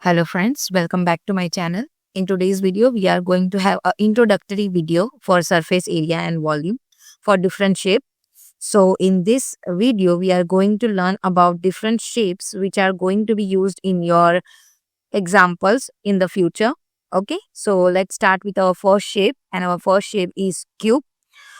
Hello friends, welcome back to my channel. In today's video, we are going to have an introductory video for surface area and volume for different shape. So in this video, we are going to learn about different shapes which are going to be used in your examples in the future. Okay, so let's start with our first shape, and our first shape is cube.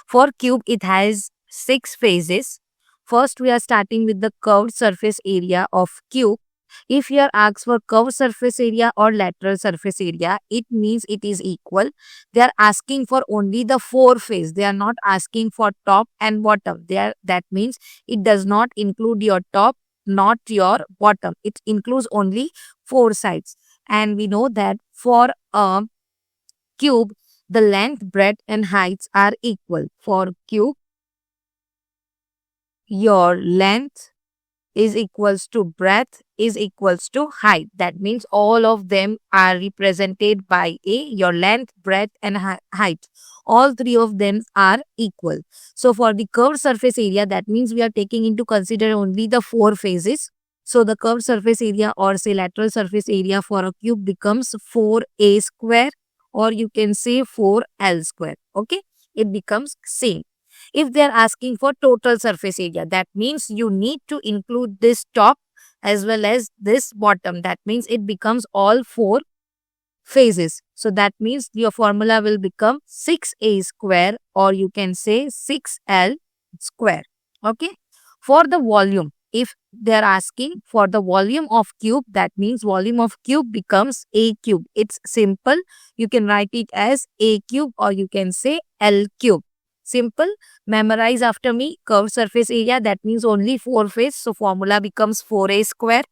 For cube, it has 6 phases. First, we are starting with the curved surface area of cube. If you are asked for curved surface area or lateral surface area, it means it is equal. They are asking for only the 4 face. They are not asking for top and bottom. That means it does not include your top, not your bottom. It includes only 4 sides. And we know that for a cube, the length, breadth and heights are equal. For cube, your length is equals to breadth is equals to height. That means all of them are represented by your length, breadth and height. All three of them are equal. So for the curved surface area, that means we are taking into consider only the 4 phases. So the curved surface area or say lateral surface area for a cube becomes 4a square, or you can say 4l square. Okay, it becomes same. If they are asking for total surface area, that means you need to include this top as well as this bottom. That means it becomes all 4 phases. So that means your formula will become 6a square, or you can say 6l square. Okay. For the volume, if they are asking for the volume of cube, that means volume of cube becomes a cube. It's simple. You can write it as a cube, or you can say l cube. Simple. Memorize after me. Curved surface area, that means only 4 face. So formula becomes 4a square.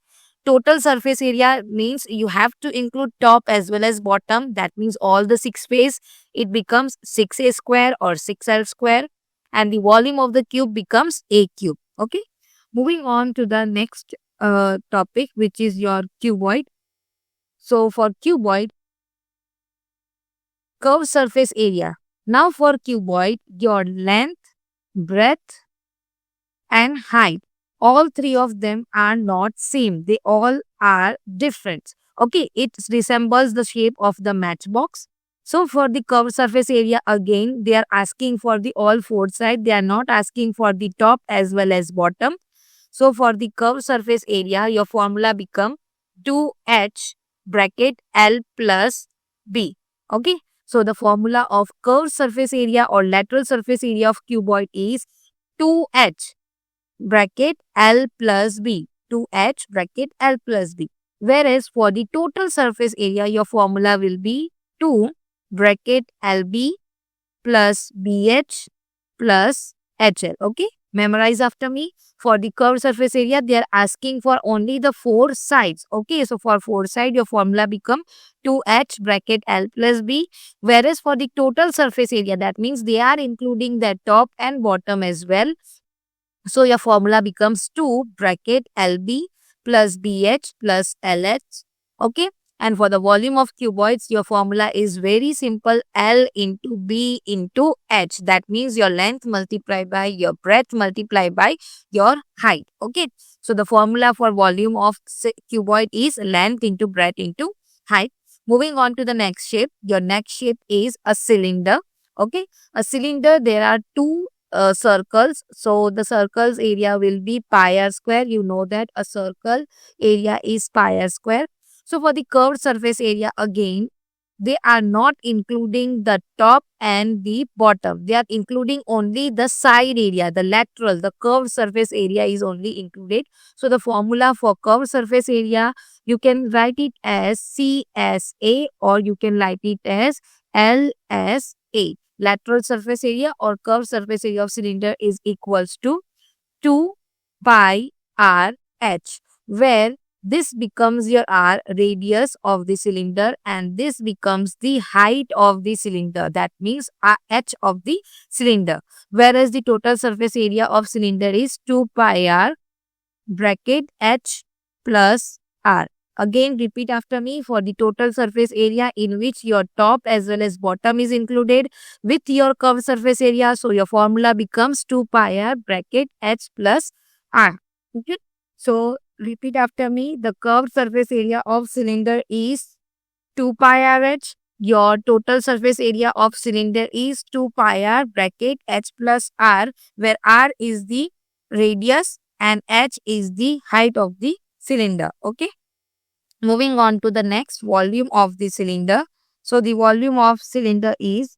Total surface area means you have to include top as well as bottom. That means all the 6 face. It becomes 6a square or 6l square. And the volume of the cube becomes a cube. Okay. Moving on to the next topic, which is your cuboid. So for cuboid, curved surface area. Now for cuboid, your length, breadth and height, all three of them are not same. They all are different. Okay, it resembles the shape of the matchbox. So for the curved surface area, again, they are asking for the all 4 sides. They are not asking for the top as well as bottom. So for the curved surface area, your formula become 2h bracket L plus B. Okay. So the formula of curved surface area or lateral surface area of cuboid is 2h bracket L plus B. 2h bracket L plus B. Whereas for the total surface area, your formula will be 2 bracket LB plus BH plus HL. Okay. Memorize after me. For the curved surface area, they are asking for only the 4 sides. Okay, so for 4 sides, your formula become 2h bracket L plus B. Whereas for the total surface area, that means they are including the top and bottom as well. So your formula becomes 2 bracket LB plus BH plus LH. Okay. And for the volume of cuboids, your formula is very simple. L into B into H. That means your length multiplied by your breadth multiplied by your height. Okay. So the formula for volume of cuboid is length into breadth into height. Moving on to the next shape. Your next shape is a cylinder. Okay. A cylinder, there are 2 circles. So the circle's area will be pi r square. You know that a circle area is pi r square. So for the curved surface area, again, they are not including the top and the bottom. They are including only the side area, the lateral, the curved surface area is only included. So the formula for curved surface area, you can write it as CSA, or you can write it as LSA. Lateral surface area or curved surface area of cylinder is equals to 2 pi r h, where this becomes your r, radius of the cylinder, and this becomes the height of the cylinder. That means h of the cylinder. Whereas the total surface area of cylinder is 2 pi r bracket h plus r. Again, repeat after me. For the total surface area in which your top as well as bottom is included with your curved surface area. So your formula becomes 2 pi r bracket h plus r. Okay. So Repeat after me. The curved surface area of cylinder is 2 pi r h. Your total surface area of cylinder is 2 pi r bracket h plus r, where r is the radius and h is the height of the cylinder. Okay. Moving on to the next, volume of the cylinder. So the volume of cylinder is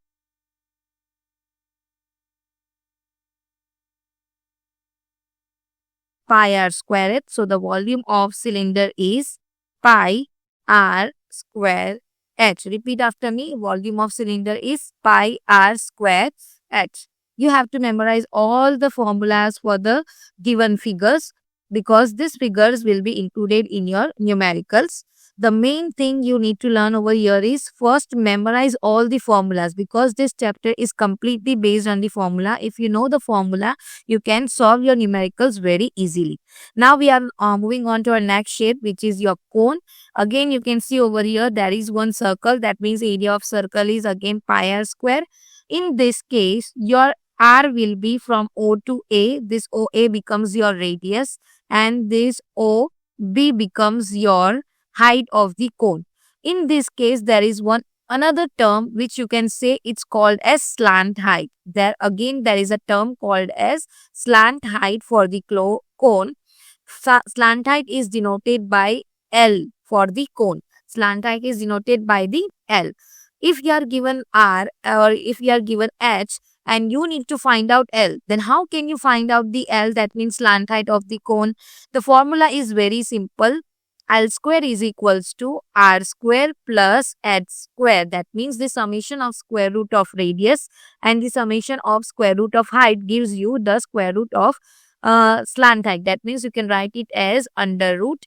pi r square h. So the volume of cylinder is pi r square h. Repeat after me. Volume of cylinder is pi r square h. You have to memorize all the formulas for the given figures because these figures will be included in your numericals. The main thing you need to learn over here is first memorize all the formulas because this chapter is completely based on the formula. If you know the formula, you can solve your numericals very easily. Now we are moving on to our next shape, which is your cone. Again, you can see over here there is one circle. That means area of circle is again pi r square. In this case, your r will be from O to A. This OA becomes your radius and this OB becomes your height of the cone. In this case, there is one another term which you can say it's called as slant height. There again there is a term called as slant height for the cone. Slant height is denoted by L for the cone. Slant height is denoted by the L. If you are given R or if you are given H and you need to find out L, then how can you find out the L, that means slant height of the cone? The formula is very simple. L square is equals to R square plus H square. That means the summation of square root of radius and the summation of square root of height gives you the square root of slant height. That means you can write it as under root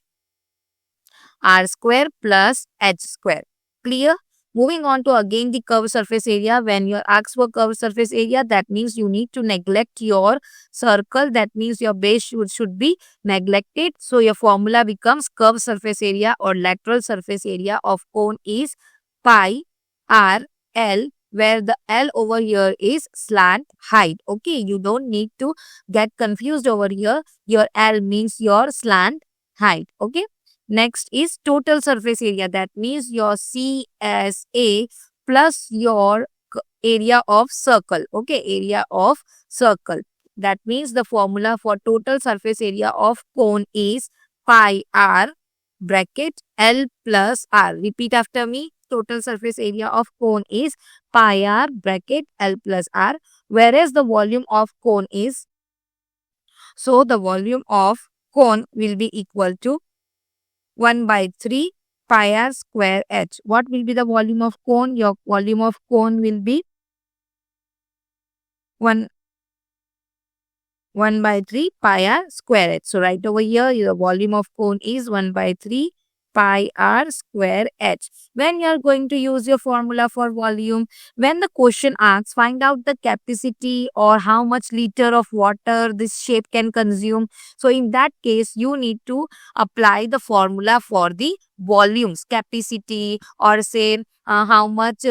R square plus H square. Clear? Moving on to again the curved surface area. When you are asked for curved surface area, that means you need to neglect your circle. That means your base should be neglected. So your formula becomes curved surface area or lateral surface area of cone is pi r L, where the L over here is slant height. Okay, you don't need to get confused over here. Your L means your slant height. Okay. Next is total surface area. That means your CSA plus your area of circle. Okay, area of circle. That means the formula for total surface area of cone is pi r bracket L plus r. Repeat after me. Total surface area of cone is pi r bracket L plus r. Whereas the volume of cone is, so the volume of cone will be equal to 1 by 3 pi r square h. What will be the volume of cone? Your volume of cone will be 1 by 3 pi r square h. So right over here, your volume of cone is 1 by 3 pi r square h. When you are going to use your formula for volume, when the question asks find out the capacity or how much liter of water this shape can consume, so in that case you need to apply the formula for the volumes, capacity, or say how much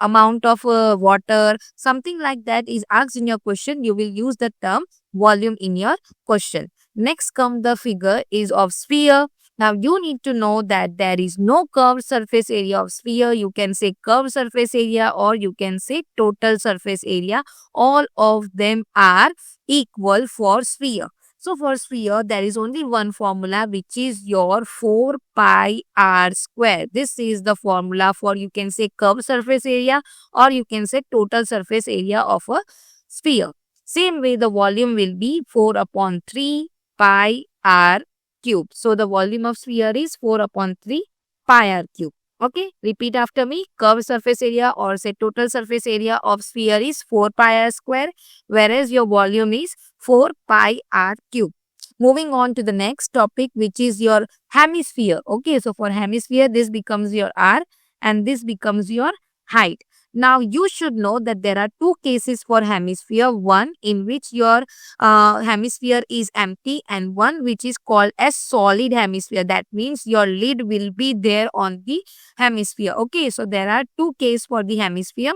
amount of water, something like that is asked in your question. You will use the term volume in your question. Next come the figure is of sphere. Now you need to know that there is no curved surface area of sphere. You can say curved surface area or you can say total surface area. All of them are equal for sphere. So for sphere, there is only one formula which is your 4 pi r square. This is the formula for, you can say, curved surface area or you can say total surface area of a sphere. Same way the volume will be 4 upon 3 pi r cube. So the volume of sphere is 4 upon 3 pi r cube. Okay, repeat after me. Curved surface area or say total surface area of sphere is 4 pi r square, whereas your volume is 4 pi r cube. Moving on to the next topic, which is your hemisphere. Okay, so for hemisphere, this becomes your r and this becomes your height. Now you should know that there are two cases for hemisphere. One in which your hemisphere is empty and one which is called as solid hemisphere. That means your lid will be there on the hemisphere. Okay, so there are two cases for the hemisphere.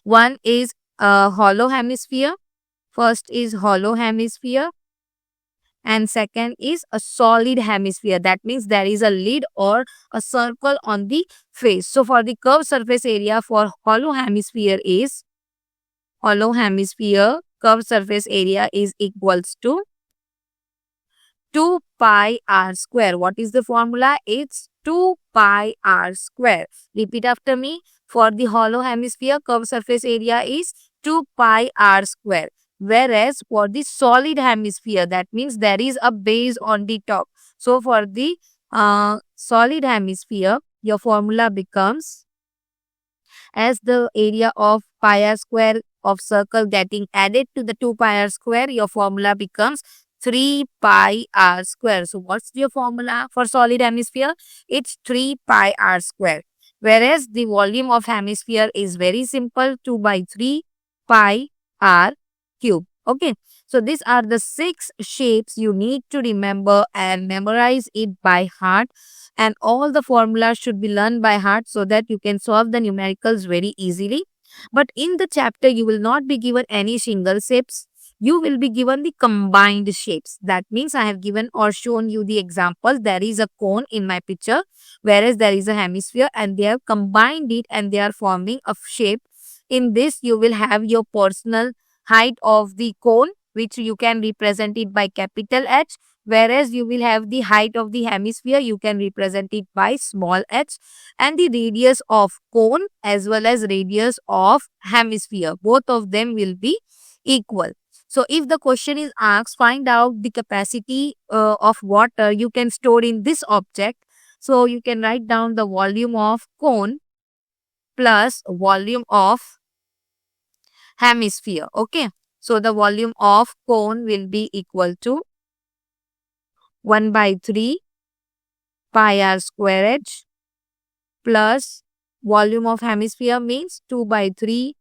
One is hollow hemisphere. First is hollow hemisphere and second is a solid hemisphere. That means there is a lid or a circle on the face. So for the curved surface area for hollow hemisphere curved surface area is equals to 2 pi r square. What is the formula? It's 2 pi r square. Repeat after me. For the hollow hemisphere, curved surface area is 2 pi r square. Whereas for the solid hemisphere, that means there is a base on the top. So for the solid hemisphere, your formula becomes, as the area of pi r square of circle getting added to the 2 pi r square, your formula becomes 3 pi r square. So what's your formula for solid hemisphere? It's 3 pi r square. Whereas the volume of hemisphere is very simple, 2 by 3 pi r cube. Okay. So these are the 6 shapes you need to remember and memorize it by heart. And all the formulas should be learned by heart so that you can solve the numericals very easily. But in the chapter, you will not be given any single shapes. You will be given the combined shapes. That means I have given or shown you the examples. There is a cone in my picture, whereas there is a hemisphere, and they have combined it and they are forming a shape. In this, you will have your personal height of the cone, which you can represent it by capital H, whereas you will have the height of the hemisphere, you can represent it by small h, and the radius of cone as well as radius of hemisphere. Both of them will be equal. So if the question is asked, find out the capacity of water you can store in this object. So you can write down the volume of cone plus volume of hemisphere. Okay. So the volume of cone will be equal to 1 by 3 pi r square h plus volume of hemisphere means 2 by 3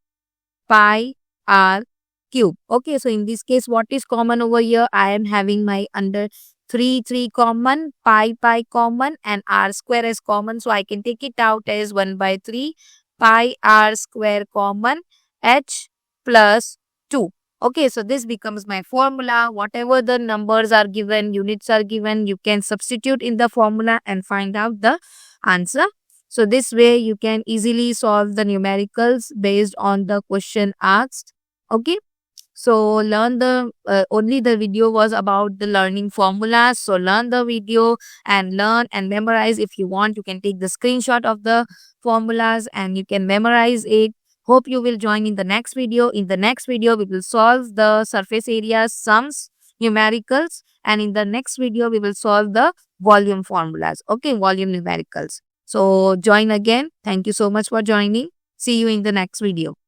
pi r cube. Okay, so in this case, what is common over here? I am having my under 3 common, pi common, and r square is common. So I can take it out as 1 by 3 pi r square common h plus 2. Okay, so this becomes my formula. Whatever the numbers are given, units are given, you can substitute in the formula and find out the answer. So this way you can easily solve the numericals based on the question asked. Okay. So learn the, only the video was about the learning formulas. So learn the video and learn and memorize. If you want, you can take the screenshot of the formulas and you can memorize it. Hope you will join in the next video. In the next video, we will solve the surface area sums, numericals, and in the next video, we will solve the volume formulas. Okay, volume numericals. So join again. Thank you so much for joining. See you in the next video.